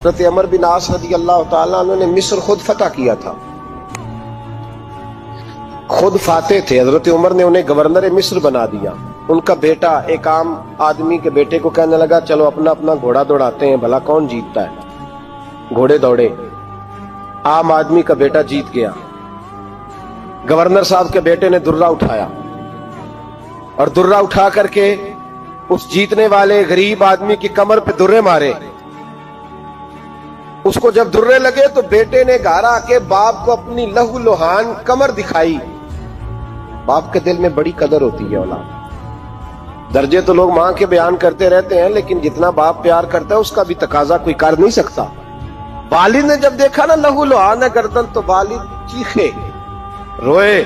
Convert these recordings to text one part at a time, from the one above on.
حضرت عمر بن عاص رضی اللہ تعالیٰ عنہ نے مصر خود فتح کیا تھا، خود فاتح تھے۔ حضرت عمر نے انہیں گورنر مصر بنا دیا۔ ان کا بیٹا ایک عام آدمی کے بیٹے کو کہنے لگا چلو اپنا اپنا گھوڑا دوڑاتے ہیں، بھلا کون جیتتا ہے۔ گھوڑے دوڑے، عام آدمی کا بیٹا جیت گیا۔ گورنر صاحب کے بیٹے نے درہ اٹھایا اور درہ اٹھا کر کے اس جیتنے والے غریب آدمی کی کمر پہ درے مارے۔ اس کو جب درے لگے تو بیٹے نے گھر آ کے باپ کو اپنی لہو لہان کمر دکھائی۔ باپ کے دل میں بڑی قدر ہوتی ہے اولاد۔ درجے تو لوگ ماں کے بیان کرتے رہتے ہیں، لیکن جتنا باپ پیار کرتا ہے اس کا بھی تقاضا کوئی کر نہیں سکتا۔ والد نے جب دیکھا نا لہو لہان ہے گردن، تو والد چیخے، روئے،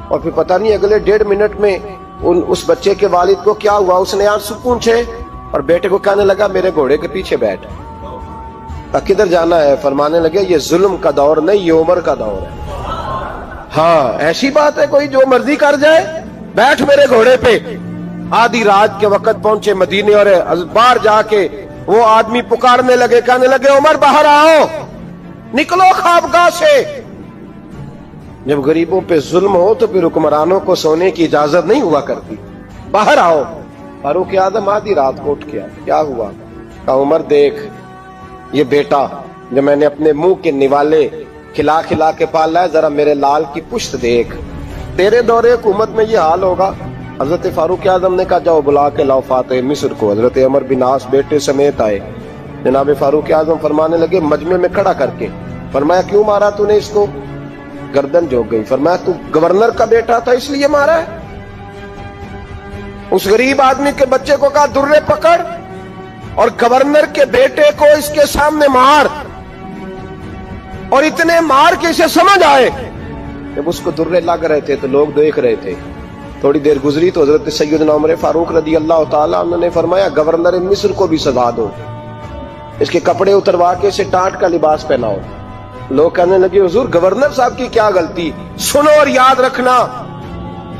اور پھر پتہ نہیں اگلے 1.5 منٹ میں اس بچے کے والد کو کیا ہوا، اس نے آنسو پونچھے اور بیٹے کو کہنے لگا میرے گھوڑے کے پیچھے بیٹھ۔ کدھر جانا ہے؟ فرمانے لگے یہ ظلم کا دور نہیں، یہ عمر کا دور ہے۔ ہاں ایسی بات ہے کوئی جو مرضی کر جائے؟ بیٹھ میرے گھوڑے پہ۔ آدھی رات کے وقت پہنچے مدینے، اور باہر جا کے وہ آدمی پکارنے لگے، کہنے لگے عمر باہر آؤ، نکلو خوابگاہ سے۔ جب غریبوں پہ ظلم ہو تو پھر حکمرانوں کو سونے کی اجازت نہیں ہوا کرتی۔ باہر آؤ۔ فاروق اعظم آدھی رات کو اٹھ گیا، کیا ہوا؟ کہا عمر دیکھ، یہ بیٹا جو میں نے اپنے منہ کے نوالے کھلا کھلا کے پالا ہے، ذرا میرے لال کی پشت دیکھ، تیرے دور حکومت میں یہ حال ہوگا۔ حضرت فاروق اعظم نے کہا جاؤ بلا کے لاؤ فاتح مصر کو۔ حضرت عمر بن عاص بیٹے سمیت آئے۔ جناب فاروق اعظم فرمانے لگے مجمع میں کھڑا کر کے، فرمایا کیوں مارا تو نے اس کو؟ گردن جھک گئی۔ فرمایا تو گورنر کا بیٹا تھا اس لیے مارا ہے؟ اس غریب آدمی کے بچے کو کہا درے پکڑ اور گورنر کے بیٹے کو اس کے سامنے مار، اور اتنے مار کے اسے سمجھ آئے۔ جب اس کو درے لگ رہے تھے تو لوگ دیکھ رہے تھے۔ تھوڑی دیر گزری تو حضرت سیدنا عمر فاروق رضی اللہ تعالیٰ عنہ نے فرمایا گورنر مصر کو بھی سزا دو، اس کے کپڑے اتروا کے اسے ٹاٹ کا لباس پہناؤ۔ لوگ کہنے لگے حضور گورنر صاحب کی کیا غلطی؟ سنو اور یاد رکھنا۔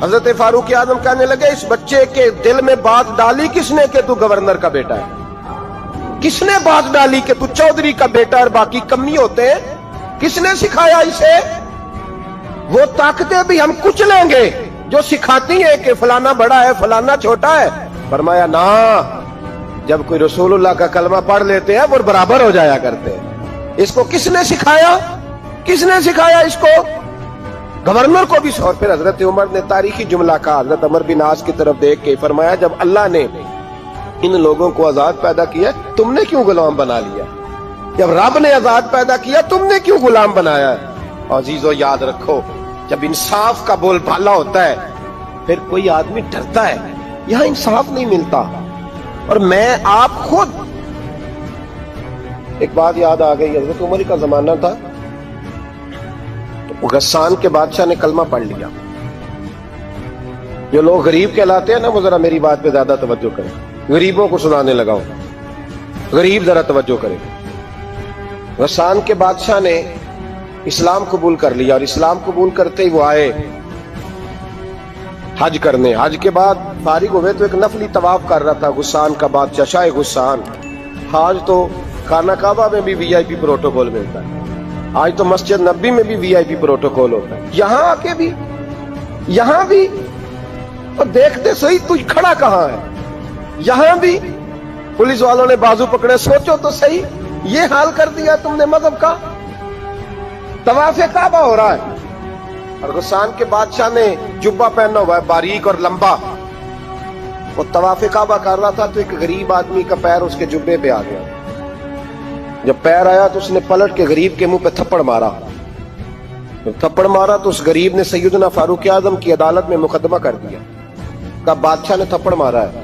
حضرت فاروق اعظم کہنے لگے اس بچے کے دل میں بات ڈالی کس نے کہ تو گورنر کا بیٹا ہے؟ کس نے بات ڈالی کہ تو چودھری کا بیٹا اور باقی کمی ہوتے ہیں؟ کس نے سکھایا اسے؟ وہ طاقتیں بھی ہم کچھ لیں گے جو سکھاتی ہیں کہ فلانا بڑا ہے فلانا چھوٹا ہے۔ فرمایا نا، جب کوئی رسول اللہ کا کلمہ پڑھ لیتے ہیں وہ برابر ہو جایا کرتے ہیں۔ اس کو کس نے سکھایا؟ کس نے سکھایا اس کو؟ گورنر کو بھی۔ اور پھر حضرت عمر نے تاریخی جملہ کہا، حضرت عمر بن عاص کی طرف دیکھ کے فرمایا جب اللہ نے ان لوگوں کو آزاد پیدا کیا تم نے کیوں غلام بنا لیا؟ جب رب نے آزاد پیدا کیا تم نے کیوں غلام بنایا؟ عزیزو یاد رکھو، جب انصاف کا بول بالا ہوتا ہے پھر کوئی آدمی ڈرتا ہے، یہاں انصاف نہیں ملتا۔ اور میں آپ خود ایک بات یاد آ گئی، حضرت عمر کا زمانہ تھا، تو غسان کے بادشاہ نے کلمہ پڑھ لیا۔ جو لوگ غریب کہلاتے ہیں نا وہ ذرا میری بات پہ زیادہ توجہ کریں، غریبوں کو سنانے لگا ہوں، غریب ذرا توجہ کریں۔ غسان کے بادشاہ نے اسلام قبول کر لیا، اور اسلام قبول کرتے ہی وہ آئے حج کرنے۔ حج کے بعد فارغ ہوئے تو ایک نفلی طواف کر رہا تھا غسان کا بادشاہ، شاہ غسان۔ آج تو خانہ کعبہ میں بھی وی آئی پی پروٹوکول ملتا ہے، آج تو مسجد نبی میں بھی وی آئی پی پروٹوکول ہوتا ہے، یہاں آ کے بھی، یہاں بھی۔ اور دیکھتے صحیح تجھ کھڑا کہاں ہے؟ یہاں بھی پولیس والوں نے بازو پکڑے۔ سوچو تو صحیح، یہ حال کر دیا تم نے مذہب کا۔ طواف کعبہ ہو رہا ہے اور غسان کے بادشاہ نے جبہ پہنا ہوا ہے باریک اور لمبا، وہ طواف کعبہ کر رہا تھا تو ایک غریب آدمی کا پیر اس کے جبے پہ آ گیا۔ جب پیر آیا تو اس نے پلٹ کے غریب کے منہ پہ تھپڑ مارا۔ جب تھپڑ مارا تو اس غریب نے سیدنا فاروق اعظم کی عدالت میں مقدمہ کر دیا، کہا بادشاہ نے تھپڑ مارا ہے۔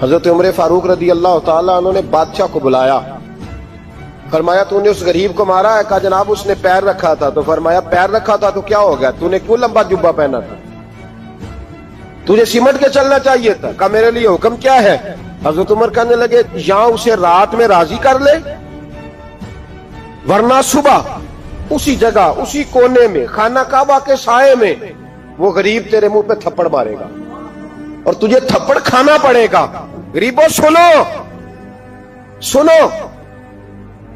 حضرت عمر فاروق رضی اللہ تعالیٰ عنہ نے بادشاہ کو بلایا، فرمایا تو نے اس غریب کو مارا ہے؟ کہا جناب اس نے پیر رکھا تھا۔ تو فرمایا پیر رکھا تھا تو کیا ہو گیا؟ تو نے کیوں لمبا جبہ پہنا تھا؟ تجھے سمٹ کے چلنا چاہیے تھا۔ کہا میرے لیے حکم کیا ہے؟ حضرت عمر کہنے لگے یہاں اسے رات میں راضی کر لے، ورنہ صبح اسی جگہ اسی کونے میں خانہ کعبہ کے سائے میں وہ غریب تیرے منہ پہ تھپڑ مارے گا اور تجھے تھپڑ کھانا پڑے گا۔ غریبوں سنو سنو،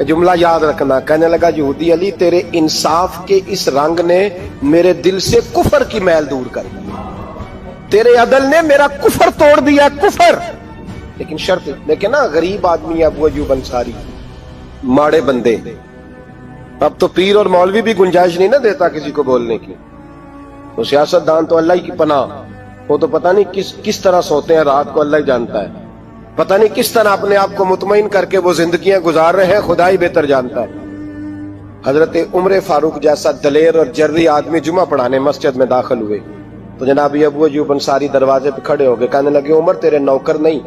جملہ یاد رکھنا. کہنے لگا یہودی علی تیرے انصاف کے اس رنگ نے میرے دل سے کفر کی میل دور کر دی, تیرے عدل نے میرا کفر توڑ دیا, کفر. لیکن شرط دیکھیں نا, غریب آدمی ہے ابو ایوب انصاری, ماڑے بندے. اب تو پیر اور مولوی بھی گنجائش نہیں نہ دیتا کسی کو بولنے کی. تو سیاست دان تو اللہ کی پناہ, وہ تو پتہ نہیں کس طرح سوتے ہیں رات کو, اللہ ہی جانتا ہے. پتہ نہیں کس طرح اپنے آپ کو مطمئن کر کے وہ زندگیاں گزار رہے ہیں, خدا ہی بہتر جانتا ہے. حضرت عمر فاروق جیسا دلیر اور جرری آدمی جمعہ پڑھانے مسجد میں داخل ہوئے تو جناب ابو ایوب انصاری دروازے پہ کھڑے ہو گئے. کہنے لگے عمر تیرے نوکر نہیں,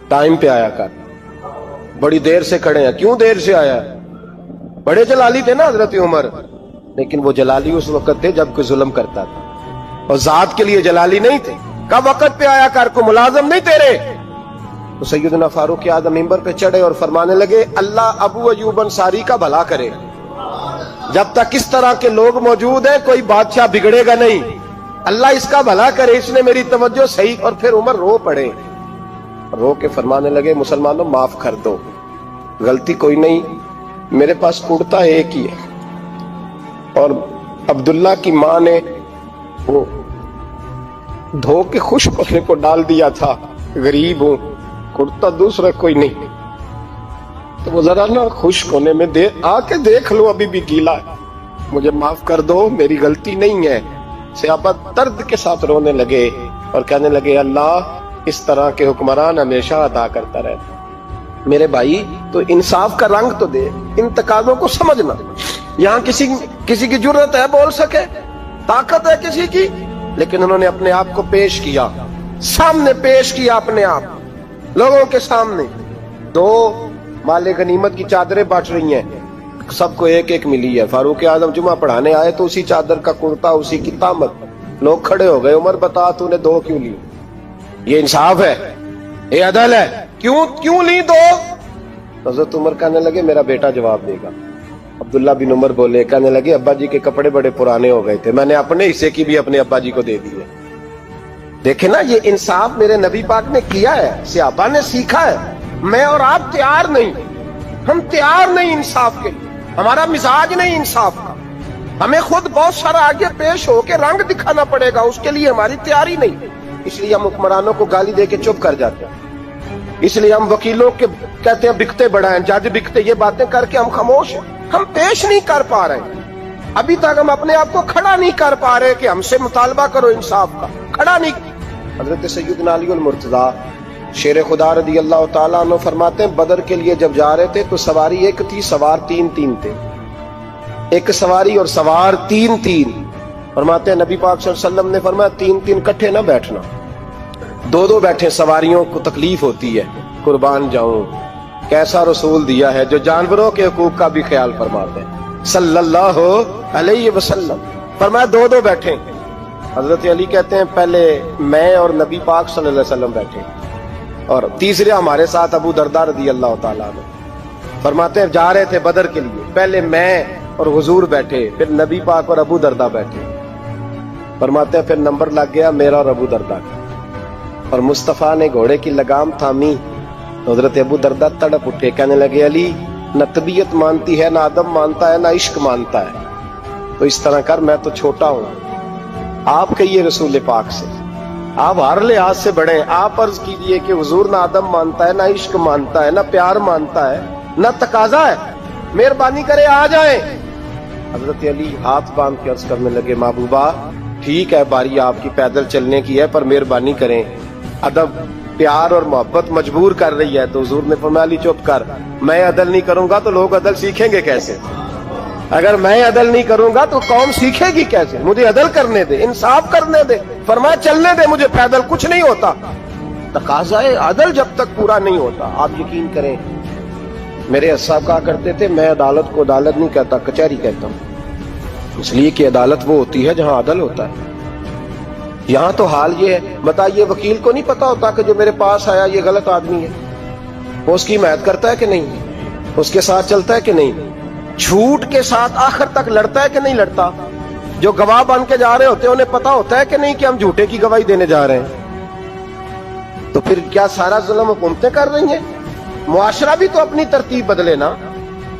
ٹائم پہ آیا کر, بڑی دیر سے کھڑے ہیں. کیوں دیر سے آیا؟ بڑے جلالی تھے نا حضرت عمر, لیکن وہ جلالی اس وقت تھے جب کوئی ظلم کرتا تھا, اور ذات کے لیے جلالی نہیں تھے. کب وقت پہ آیا کر, کو ملازم نہیں تیرے. تو سیدنا فاروق اعظم منبر پہ چڑھے اور فرمانے لگے اللہ ابو ایوب انصاری کا بھلا کرے, جب تک اس طرح کے لوگ موجود ہیں کوئی بادشاہ بگڑے گا نہیں, اللہ اس کا بھلا کرے, اس نے میری توجہ صحیح. اور پھر عمر رو پڑے, رو کے فرمانے لگے مسلمانوں معاف کر دو, غلطی کوئی نہیں, میرے پاس کرتا ایک ہی ہے, اور عبداللہ کی ماں نے وہ دھو کے خشک ہونے کو ڈال دیا تھا, غریب ہوں, کرتا دوسرا کوئی نہیں, تو وہ ذرا نا خشک ہونے میں آ کے دیکھ لو, ابھی بھی گیلا ہے, مجھے معاف کر دو, میری غلطی نہیں ہے. صحابہ درد کے ساتھ رونے لگے اور کہنے لگے اللہ اس طرح کے حکمران ہمیشہ عطا کرتا رہتا. میرے بھائی تو انصاف کا رنگ تو دے, ان تقاضوں کو سمجھنا. یہاں کسی کی جرت ہے بول سکے, طاقت ہے کسی کی, لیکن انہوں نے اپنے آپ کو پیش کیا, سامنے پیش کیا اپنے آپ لوگوں کے سامنے. دو مال غنیمت کی چادریں بانٹ رہی ہیں, سب کو ایک ایک ملی ہے. فاروق اعظم جمعہ پڑھانے آئے تو اسی چادر کا کرتا, اسی کی تامت. لوگ کھڑے ہو گئے, عمر بتا تو نے دو کیوں لی؟ یہ انصاف ہے, یہ عدل ہے, کیوں لی دو؟ حضرت عمر کہنے لگے میرا بیٹا جواب دے گا. عبداللہ بن عمر بولے, کہنے لگے ابا جی کے کپڑے بڑے پرانے ہو گئے تھے, میں نے اپنے حصے کی بھی اپنے ابا جی کو دے دی ہے. دیکھیں نا یہ انصاف میرے نبی پاک نے کیا ہے, صحابہ نے سیکھا ہے. میں اور آپ تیار نہیں, ہم تیار نہیں انصاف کے لیے, ہمارا مزاج نہیں انصاف کا. ہمیں خود بہت سارا آگے پیش ہو کے رنگ دکھانا پڑے گا, اس کے لیے ہماری تیاری نہیں. اس لیے ہم حکمرانوں کو گالی دے کے چپ کر جاتے ہیں, اس لیے ہم وکیلوں کے کہتے ہیں بکتے بڑھائیں, جج بکتے, یہ باتیں کر کے ہم خاموش ہیں. ہم پیش نہیں کر پا رہے ہیں, ابھی تک ہم اپنے آپ کو کھڑا نہیں کر پا رہے کہ ہم سے مطالبہ کرو انصاف کا, کھڑا نہیں. حضرت سیدنا علی المرتضیٰ شیر خدا رضی اللہ تعالیٰ عنہ فرماتے ہیں بدر کے لیے جب جا رہے تھے تو سواری ایک تھی, سوار تین تھے. ایک سواری اور سوار تین. فرماتے ہیں نبی پاک صلی اللہ علیہ وسلم نے فرمایا تین کٹھے نہ بیٹھنا, دو بیٹھے, سواریوں کو تکلیف ہوتی ہے, قربان جاؤں. کیسا رسول دیا ہے جو جانوروں کے حقوق کا بھی خیال فرماتے ہیں صلی اللہ علیہ وسلم. فرمایا دو بیٹھے. حضرت علی کہتے ہیں پہلے میں اور نبی پاک صلی اللہ علیہ وسلم بیٹھے, اور تیسرے ہمارے ساتھ ابو درداء رضی اللہ تعالیٰ عنہ. فرماتے ہیں جا رہے تھے بدر کے لیے, پہلے میں اور حضور بیٹھے, پھر نبی پاک اور ابو درداء بیٹھے. فرماتے ہیں پھر نمبر لگ گیا میرا اور ابو درداء کا, اور مصطفیٰ نے گھوڑے کی لگام تھامی. حضرت ابو درداء تڑپ اٹھے, کہنے لگے علی نہ طبیعت مانتی ہے, نہ ادب مانتا ہے, نہ عشق مانتا ہے, تو اس طرح کر, میں تو چھوٹا ہوں, آپ کہیے رسول پاک سے, آپ ہر لحاظ سے بڑے ہیں, آپ عرض کیجئے کہ حضور نہ ادب مانتا ہے, نہ عشق مانتا ہے, نہ پیار مانتا ہے, نہ تقاضا ہے, مہربانی کرے آ جائیں. حضرت علی ہاتھ باندھ کے عرض کرنے لگے محبوبہ ٹھیک ہے باری آپ کی پیدل چلنے کی ہے, پر مہربانی کریں, ادب پیار اور محبت مجبور کر رہی ہے. تو حضور نے فرمایا علی چپ کر, میں عدل نہیں کروں گا تو لوگ عدل سیکھیں گے کیسے؟ اگر میں عدل نہیں کروں گا تو قوم سیکھے گی کیسے؟ مجھے عدل کرنے دے, انصاف کرنے دے. فرمایا چلنے دے مجھے, پیدل کچھ نہیں ہوتا. تقاضا عدل جب تک پورا نہیں ہوتا, آپ یقین کریں میرے اساتذہ کہا کرتے تھے میں عدالت کو عدالت نہیں کہتا, کچہری کہتا ہوں, اس لیے کہ عدالت وہ ہوتی ہے جہاں عدل ہوتا ہے. یہاں تو حال یہ ہے, بتائیے وکیل کو نہیں پتا ہوتا کہ جو میرے پاس آیا یہ غلط آدمی ہے, وہ اس کی حمایت کرتا ہے کہ نہیں, اس کے ساتھ چلتا ہے کہ نہیں, جھوٹ کے ساتھ آخر تک لڑتا ہے کہ نہیں لڑتا. جو گواہ بن کے جا رہے ہوتے ہیں انہیں پتا ہوتا ہے کہ نہیں کہ ہم جھوٹے کی گواہی دینے جا رہے ہیں. تو پھر کیا سارا ظلم حکومتیں کر رہی ہیں؟ معاشرہ بھی تو اپنی ترتیب بدلے نا.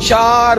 4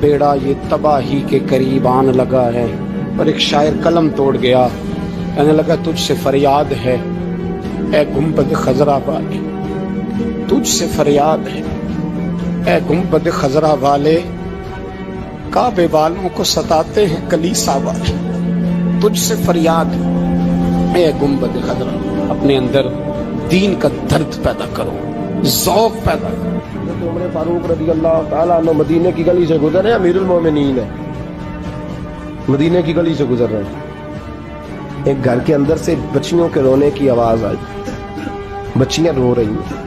بیڑا یہ تباہی کے قریب آن لگا ہے. اور ایک شاعر قلم توڑ گیا, کہنے لگا تجھ سے فریاد ہے اے گنبد خضرا والے, تجھ سے فریاد ہے اے گنبد خضرا والے, کعبے والوں کو ستاتے ہیں کلیسا والے. تجھ سے فریاد ہے اے گنبد خضرا. اپنے اندر دین کا درد پیدا کرو, ذوق پیدا کرو. عمر فاروق رضی اللہ تعالیٰ عنہ مدینے کی گلی سے گزر رہے ہیں, امیر المومنین ہے, مدینے کی گلی سے گزر رہے ہیں. ایک گھر کے اندر سے بچیوں کے رونے کی آواز آئی, بچیاں رو رہی ہیں.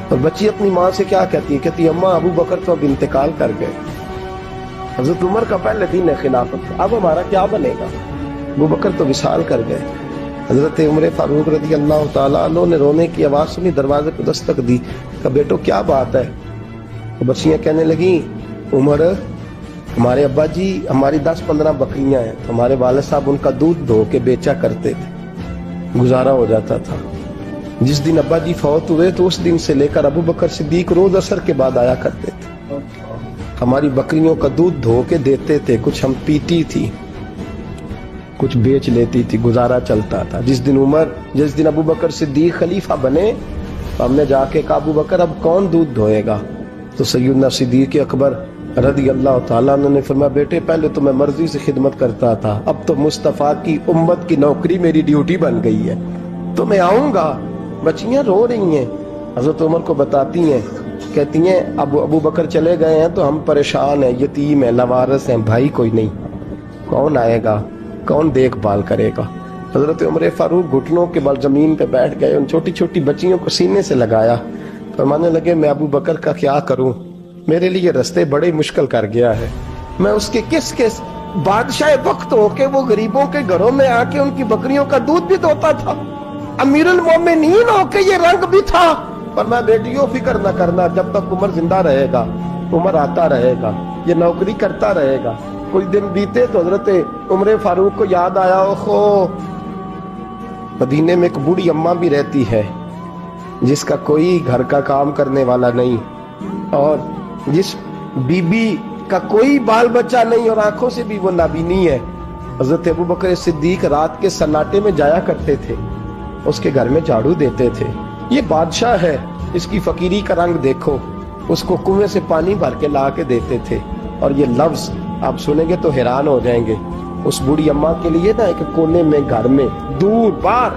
اور بچی اپنی ماں سے کیا کہتی ہے؟ کہتی ہے اماں ابو بکر تو اب انتقال کر گئے, حضرت عمر کا پہلے دن ہے خلافت, اب ہمارا کیا بنے گا؟ ابو بکر تو وصال کر گئے. حضرت عمر فاروق رضی اللہ تعالیٰ عنہ نے رونے کی آواز سنی, دروازے کو دستک دی, کہ بیٹو کیا بات ہے؟ تو بچیاں کہنے لگیں عمر ہمارے ابا جی, ہماری 10-15 بکریاں ہیں, ہمارے والد صاحب ان کا دودھ دھو کے بیچا کرتے تھے, گزارا ہو جاتا تھا. جس دن ابا جی فوت ہوئے تو اس دن سے لے کر ابو بکر صدیق روز عصر کے بعد آیا کرتے تھے, ہماری بکریوں کا دودھ دھو کے دیتے تھے, کچھ ہم پیتی تھی, کچھ بیچ لیتی تھی, گزارا چلتا تھا. جس دن ابو بکر صدیق خلیفہ بنے تو ہم نے جا کے کہا ابو بکر اب کون دودھ دھوئے گا؟ تو سیدنا صدیق اکبر رضی اللہ تعالیٰ عنہ نے فرمایا بیٹے پہلے تو میں مرضی سے خدمت کرتا تھا, اب تو مصطفیٰ کی امت کی نوکری میری ڈیوٹی بن گئی ہے, تو میں آؤں گا. بچیاں رو رہی ہیں, حضرت عمر کو بتاتی ہیں, کہتی ہیں ابو بکر چلے گئے ہیں تو ہم پریشان ہیں, یتیم ہیں, لاوارث ہیں, بھائی کوئی نہیں, کون آئے گا, کون دیکھ بھال کرے گا؟ حضرت عمر فاروق گھٹنوں کے بل زمین پہ بیٹھ گئے, ان چھوٹی چھوٹی بچیوں کو سینے سے لگایا, فرمانے لگے میں ابو بکر کا کیا کروں, میرے لیے رستے بڑے مشکل کر گیا ہے. میں اس کے کس بادشاہ وقت ہو کے وہ غریبوں کے گھروں میں آ کے ان کی بکریوں کا دودھ بھی دھوتا تھا, امیر المومنین ہو کے یہ رنگ بھی تھا. پر میں بیٹیوں فکر نہ کرنا, جب تک عمر زندہ رہے گا, عمر آتا رہے گا, یہ نوکری کرتا رہے گا. کچھ دن بیتے تو حضرت عمر فاروق کو یاد آیا, اوہو مدینے میں ایک بوڑھی اماں بھی رہتی ہے جس کا کوئی گھر کا کام کرنے والا نہیں, اور جس بی بی کا کوئی بال بچہ نہیں, اور آنکھوں سے بھی وہ نابینی ہے. حضرت ابو بکر صدیق رات کے سناٹے میں جایا کرتے تھے, اس کے گھر میں جھاڑو دیتے تھے. یہ بادشاہ ہے, اس کی فقیری کا رنگ دیکھو, اس کو کنویں سے پانی بھر کے لا کے دیتے تھے. اور یہ لفظ آپ سنیں گے تو حیران ہو جائیں گے. اس بوڑھی اماں کے لیے نا ایک کونے میں گھر میں دور باہر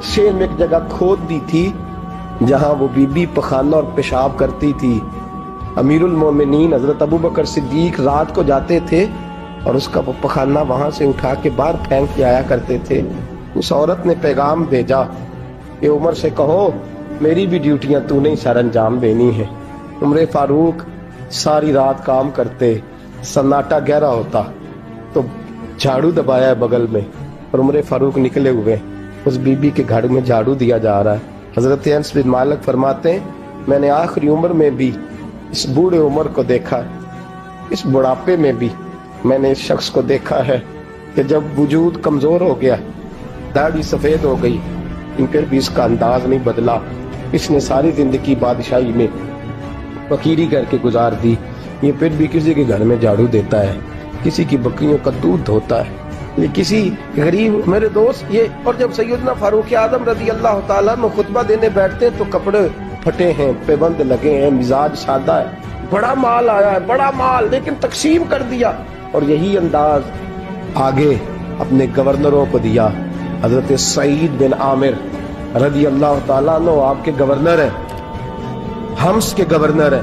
شیر میں ایک جگہ کھود دی تھی جہاں وہ بی بی پخانہ اور پیشاب کرتی تھی. امیر المومنین حضرت ابو بکر صدیق رات کو جاتے تھے اور اس کا وہ پخانہ وہاں سے اٹھا کے باہر پھینک کے آیا کرتے تھے. اس عورت نے پیغام بھیجا کہ عمر سے کہو میری بھی ڈیوٹیاں تو نے سر انجام دینی ہے. عمر فاروق ساری رات کام کرتے, سناٹا گہرا ہوتا تو جھاڑو دبایا ہے بغل میں, اور عمر فاروق نکلے ہوئے, اس بی بی کے گھر میں جھاڑو دیا جا رہا ہے. حضرت انس بن مالک فرماتے ہیں میں نے آخری عمر میں بھی اس بوڑھے عمر کو دیکھا, اس بڑھاپے میں بھی میں نے اس شخص کو دیکھا ہے کہ جب وجود کمزور ہو گیا, داڑھی سفید ہو گئی, پھر بھی اس کا انداز نہیں بدلا. اس نے ساری زندگی بادشاہی میں فقیری کر کے گزار دی, یہ پھر بھی کسی کے گھر میں جھاڑو دیتا ہے, کسی کی بکریوں کا دودھ دھوتا ہے, یہ کسی غریب میرے دوست یہ. اور جب سیدنا فاروق اعظم رضی اللہ تعالیٰ میں خطبہ دینے بیٹھتے تو کپڑے پھٹے ہیں, پیبند لگے ہیں, مزاج سادہ ہے, بڑا مال آیا ہے, بڑا مال, لیکن تقسیم کر دیا. اور یہی انداز آگے اپنے گورنروں کو دیا. حضرت سعید بن عامر رضی اللہ تعالیٰ عنہ آپ کے گورنر ہیں, حمص کے گورنر ہیں.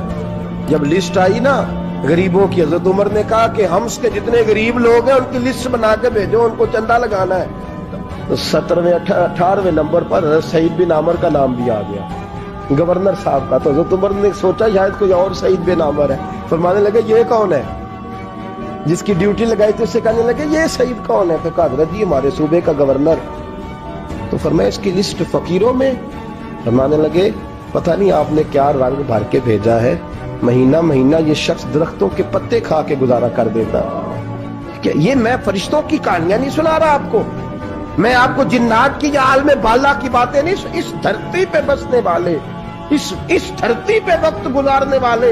جب لسٹ آئی نا غریبوں کی, حضرت عمر نے کہا کہ حمص کے جتنے غریب لوگ ہیں ان کی لسٹ بنا کے بھیجو, ان کو چندہ لگانا ہے. تو 17ویں 18ویں نمبر پر حضرت سعید بن عامر کا نام بھی آ گیا, گورنر صاحب کا. تو حضرت عمر نے سوچا شاید کوئی اور سعید بن عامر ہے. فرمانے لگے یہ کون ہے؟ جس کی ڈیوٹی لگائی تھی اس سے کہنے لگے یہ سعید کون ہے؟ تو کہا حضرت جی ہمارے صوبے کا گورنر. تو فرمایا اس کی لسٹ فقیروں میں. فرمانے لگے پتہ نہیں آپ نے کیا رنگ بھر کے بھیجا ہے, مہینہ مہینہ یہ شخص درختوں کے پتے کھا کے گزارا کر دیتا. کہ یہ میں فرشتوں کی کہانیاں نہیں سنا رہا آپ کو, میں آپ کو جنات کی یا عالم بالا کی باتیں نہیں, اس دھرتی پہ بسنے والے, اس دھرتی پہ وقت گزارنے والے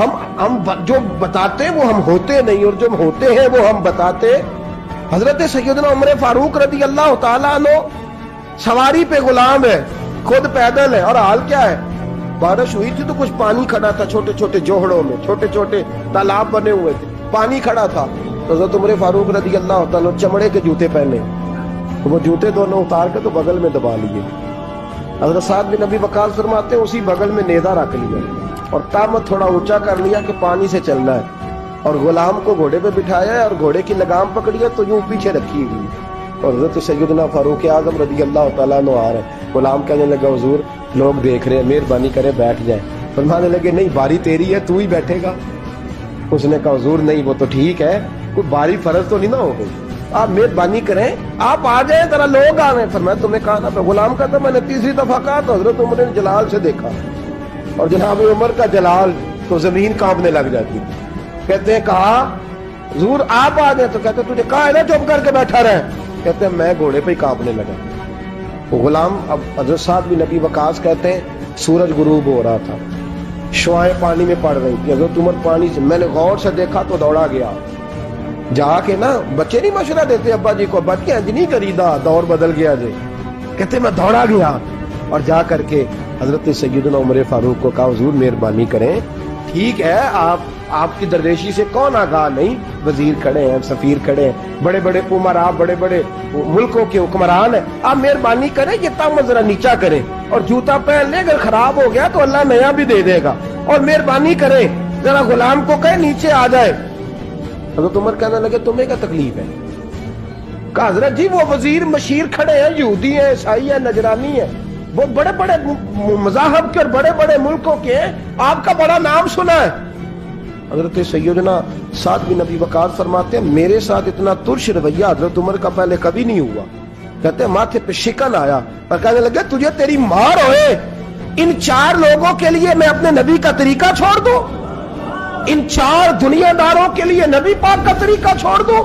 ہم جو بتاتے وہ ہم ہوتے نہیں، اور جو ہم ہوتے ہیں وہ ہم بتاتے۔ حضرت سیدنا عمر فاروق رضی اللہ تعالیٰ عنہ سواری پہ غلام ہے، خود پیدل ہے، اور حال کیا ہے؟ بارش ہوئی تھی تو کچھ پانی کھڑا تھا چھوٹے چھوٹے جوہڑوں میں، چھوٹے چھوٹے تالاب بنے ہوئے تھے، پانی کھڑا تھا۔ حضرت عمر فاروق رضی اللہ تعالیٰ چمڑے کے جوتے پہنے، وہ جوتے دونوں اتار کے تو بغل میں دبا لیے۔ حضرت سعد بن ابی وقاص فرماتے ہیں اسی بغل میں نیزہ رکھ لیا اور قامت تھوڑا اونچا کر لیا کہ پانی سے چلنا ہے، اور غلام کو گھوڑے پہ بٹھایا ہے اور گھوڑے کی لگام پکڑی ہے تو یوں پیچھے رکھی ہوئی، اور حضرت سیدنا فاروق اعظم رضی اللہ تعالیٰ عنہ آ رہے ہیں۔ غلام کہنے لگا حضور لوگ دیکھ رہے ہیں، مہربانی کرے بیٹھ جائیں۔ فرمانے لگے نہیں، باری تیری ہے، تو ہی بیٹھے گا۔ اس نے کہا حضور نہیں، وہ تو ٹھیک ہے، کوئی باری فرض تو نہیں نہ ہو گئی، آپ مہربانی کریں آپ آ جائیں، ذرا لوگ آ رہے ہیں۔ فرمایا تمہیں کہا نا، غلام کہتا میں نے تیسری دفعہ کہا تو حضرت عمر نے جلال سے دیکھا، اور جناب عمر کا جلال تو زمین کانپنے لگ جاتی تھی۔ کہتے ہیں کہا حضور آپ آ جائیں، تو کہتے تجھے کہا ہے نا چپ کر کے بیٹھا رہے، کہتے ہیں میں گھوڑے پہ ہی کانپنے لگا۔ وہ غلام اب حضرت سعد بن ابی وقاص کہتے ہیں سورج غروب ہو رہا تھا، شعائیں پانی میں پڑ رہی تھی، حضرت عمر پانی سے، میں نے غور سے دیکھا تو دوڑا گیا، جا کے نا بچے نہیں مشورہ دیتے ابا جی کو، ابا جی انج نہیں کریدا، دور بدل گیا جی، کہتے میں دوڑا گیا اور جا کر کے حضرت سیدنا عمر فاروق کو کہا حضور مہربانی کریں، ٹھیک ہے آپ کی درویشی سے کون آگاہ نہیں، وزیر کھڑے ہیں، سفیر کھڑے ہیں، بڑے بڑے امراء، بڑے بڑے ملکوں کے حکمران ہیں، آپ مہربانی کریں یہ تام ذرا نیچا کریں، اور جوتا پہن لے، اگر خراب ہو گیا تو اللہ نیا بھی دے دے گا، اور مہربانی کریں ذرا غلام کو کہیں نیچے آ جائے۔ حضرت عمر کہنے لگے تمہیں کیا تکلیف ہے؟ کہا حضرت جی وہ وزیر مشیر کھڑے ہیں، یہودی ہیں، عیسائی ہیں، نجرانی ہیں، وہ بڑے بڑے مذاہب کے اور بڑے بڑے ملکوں کے ہیں، آپ کا بڑا نام سنا ہے۔ حضرت سیدنا سعد بن ابی وقاص فرماتے ہیں میرے ساتھ اتنا ترش رویہ حضرت عمر کا پہلے کبھی نہیں ہوا، کہتے ہیں ماتھے پہ شکن آیا اور کہنے لگے تجھے تیری مار ہوئے، ان 4 لوگوں کے لیے میں اپنے نبی کا طریقہ چھوڑ دوں، ان 4 دنیا داروں کے لیے نبی پاک کا طریقہ چھوڑ دوں؟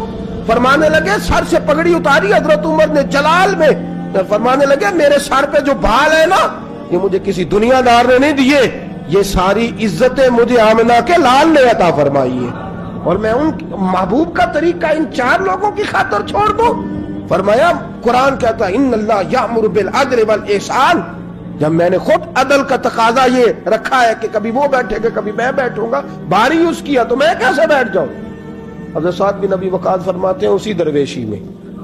فرمانے لگے سر سے پگڑی اتاری حضرت عمر نے جلال میں، فرمانے لگے میرے سر پہ جو بال ہے نا یہ مجھے کسی دنیا دار نے نہیں دیے، یہ ساری عزتیں مجھے آمنہ کے لال نے عطا فرمائی ہے، اور میں ان محبوب کا طریقہ ان 4 لوگوں کی خاطر چھوڑ دوں؟ فرمایا قرآن کہتا ہے ان اللہ یأمر بالعدل والاحسان، جب میں نے خود عدل کا تقاضا یہ رکھا ہے کہ کبھی وہ بیٹھے گا کبھی میں بیٹھوں گا، باری اس کیا تو میں کیسے بیٹھ جاؤں؟ حضرت سعد بن ابی وقاص فرماتے ہیں اسی درویشی میں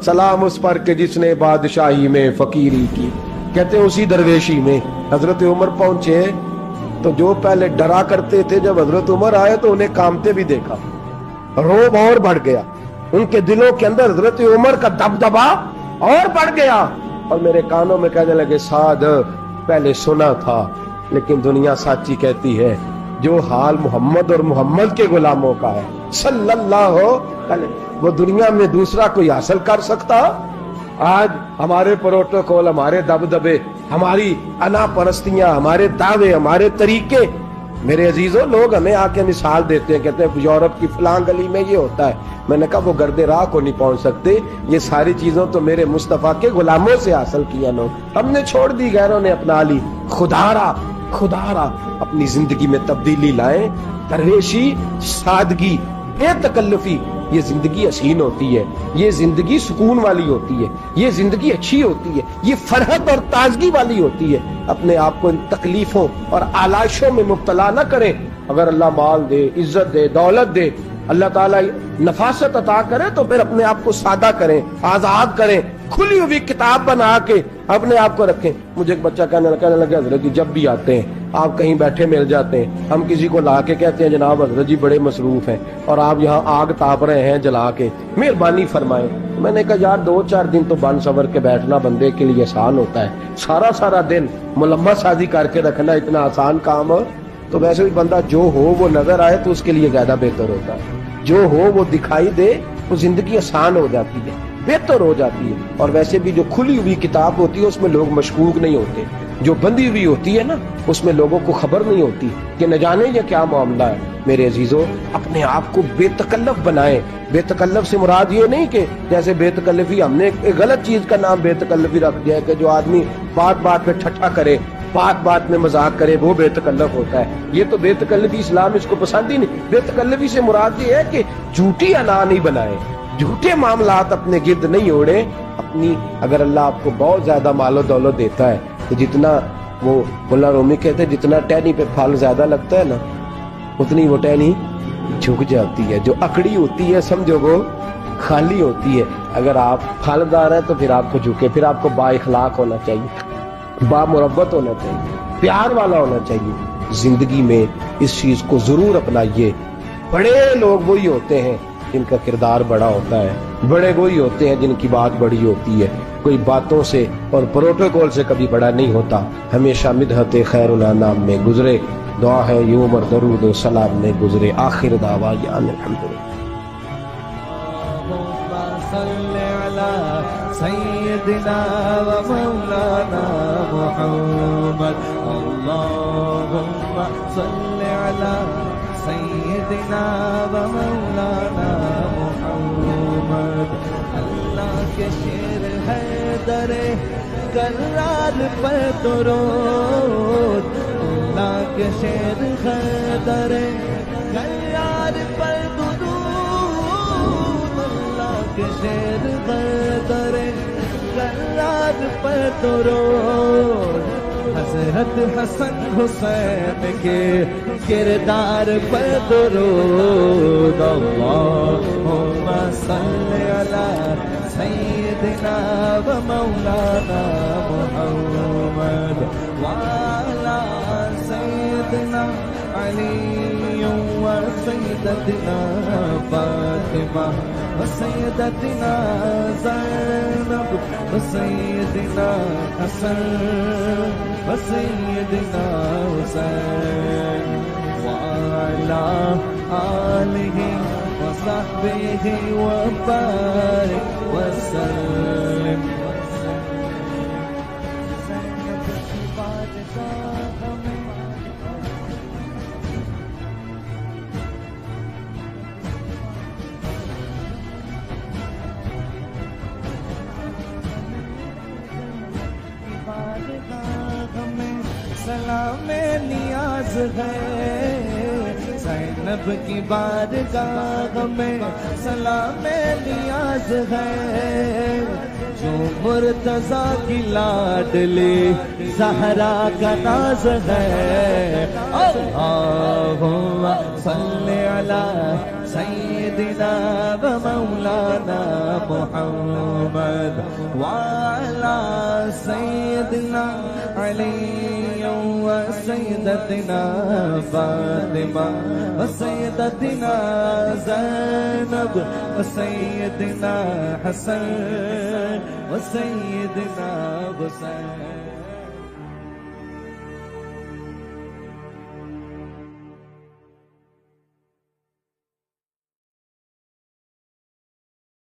سلام اس پر کہ جس نے بادشاہی میں فقیری کی، کہتے ہیں اسی درویشی میں حضرت عمر پہنچے تو جو پہلے ڈرا کرتے تھے جب حضرت عمر آئے تو انہیں کامتے بھی دیکھا، روب اور بڑھ گیا، ان کے دلوں کے اندر حضرت عمر کا دبدبا اور بڑھ گیا، اور میرے کانوں میں کہنے لگے سعد پہلے سنا تھا لیکن دنیا سچی کہتی ہے جو حال محمد اور محمد کے غلاموں کا ہے صلی اللہ علیہ، وہ دنیا میں دوسرا کوئی حاصل کر سکتا؟ آج ہمارے پروٹوکول، ہمارے دبدبے، ہماری انا پرستیاں، ہمارے دعوے، ہمارے طریقے، میرے عزیزوں لوگ ہمیں آ کے مثال دیتے ہیں، کہتے ہیں یورپ کی فلاں گلی میں یہ ہوتا ہے، میں نے کہا وہ گرد راہ کو نہیں پہنچ سکتے، یہ ساری چیزوں تو میرے مصطفیٰ کے غلاموں سے حاصل کیا لوگ، ہم نے چھوڑ دی، غیروں نے اپنا لی۔ خدا را اپنی زندگی میں تبدیلی لائیں، درویشی، سادگی، بے تکلفی، یہ زندگی حسین ہوتی ہے، یہ زندگی سکون والی ہوتی ہے، یہ زندگی اچھی ہوتی ہے، یہ فرحت اور تازگی والی ہوتی ہے۔ اپنے آپ کو ان تکلیفوں اور آلائشوں میں مبتلا نہ کریں، اگر اللہ مال دے، عزت دے، دولت دے، اللہ تعالیٰ نفاست عطا کرے تو پھر اپنے آپ کو سادہ کریں، آزاد کریں، کھلی ہوئی کتاب بنا کے اپنے آپ کو رکھیں۔ مجھے ایک بچہ کہنے لگا حضرت جی جب بھی آتے ہیں آپ کہیں بیٹھے مل جاتے ہیں، ہم کسی کو لا کے کہتے ہیں جناب حضرت جی بڑے مصروف ہیں اور آپ یہاں آگ تاپ رہے ہیں جلا کے، مہربانی فرمائیں۔ میں نے کہا یار 2-4 دن تو بن سور کے بیٹھنا بندے کے لیے آسان ہوتا ہے، سارا دن ملمہ سازی کر کے رکھنا اتنا آسان کام ہو؟ تو ویسے بھی بندہ جو ہو وہ نظر آئے تو اس کے لیے زیادہ بہتر ہوتا ہے، جو ہو وہ دکھائی دے وہ زندگی آسان ہو جاتی ہے، بہتر ہو جاتی ہے۔ اور ویسے بھی جو کھلی ہوئی کتاب ہوتی ہے اس میں لوگ مشکوک نہیں ہوتے، جو بندی ہوئی ہوتی ہے نا اس میں لوگوں کو خبر نہیں ہوتی کہ نہ جانے یہ کیا معاملہ ہے۔ میرے عزیزوں اپنے آپ کو بے تکلف بنائیں۔ بے تکلف سے مراد یہ نہیں کہ جیسے بے تکلفی ہم نے ایک غلط چیز کا نام بے تکلفی رکھ دیا ہے کہ جو آدمی بات بات پہ ٹھٹھا کرے، بات بات میں مذاق کرے وہ بے تکلف ہوتا ہے. یہ تو بے تکلفی اسلام اس کو پسند ہی نہیں. بے تکلفی سے مراد یہ ہے کہ جھوٹی انا نہیں بنائے, جھوٹے معاملات اپنے گرد نہیں اوڑے. اپنی اگر اللہ آپ کو بہت زیادہ مال و دولت دیتا ہے تو جتنا وہ مولا رومی کہتے ہیں جتنا ٹہنی پہ پھل زیادہ لگتا ہے نا اتنی وہ ٹہنی جھک جاتی ہے. جو اکڑی ہوتی ہے سمجھو وہ خالی ہوتی ہے. اگر آپ پھلدار ہیں تو پھر آپ کو جھکے, پھر آپ کو با اخلاق ہونا چاہیے, با مربت ہونا چاہیے, پیار والا ہونا چاہیے. زندگی میں اس چیز کو ضرور اپنائیے. بڑے لوگ وہی ہوتے ہیں جن کا کردار بڑا ہوتا ہے, بڑے وہی ہوتے ہیں جن کی بات بڑی ہوتی ہے. کوئی باتوں سے اور پروٹوکول سے کبھی بڑا نہیں ہوتا. ہمیشہ مدحت خیر الانام میں گزرے, دعا ہے یہ عمر درود و سلام میں گزرے. آخر دعوانا الحمدللہ. صلی علی سیدنا و مولانا محمد. اللہم صلی علی سیدنا و مولانا محمد. اللہ کے شیر ہے در کرار پر درود, اللہ کے شیر ہے در کرار پر درود, اللہ کے شیر ہے در کرار پر درود. حضرت حسن حسین کے کردار پر درود. اللہم صلی علی سیدنا و مولانا محمد وعلی سیدنا علی و سیدتنا فاطمہ و سیدتنا زینب و سیدنا حسن و سیدنا حسین وعلی آلہ وصحبہ وبارک وسلم. سلام نیاز ہے زینب کی بارگاہ میں, سلام نیاز ہے جو مرتضیٰ کی لاڈلی زہرا کا ناز ہے. اللہم صلی علی سیدنا و مولانا محمد وعلی سیدنا علی و سیدتنا فاطمہ و سیدتنا زینب و سیدنا حسن و سیدنا حسین.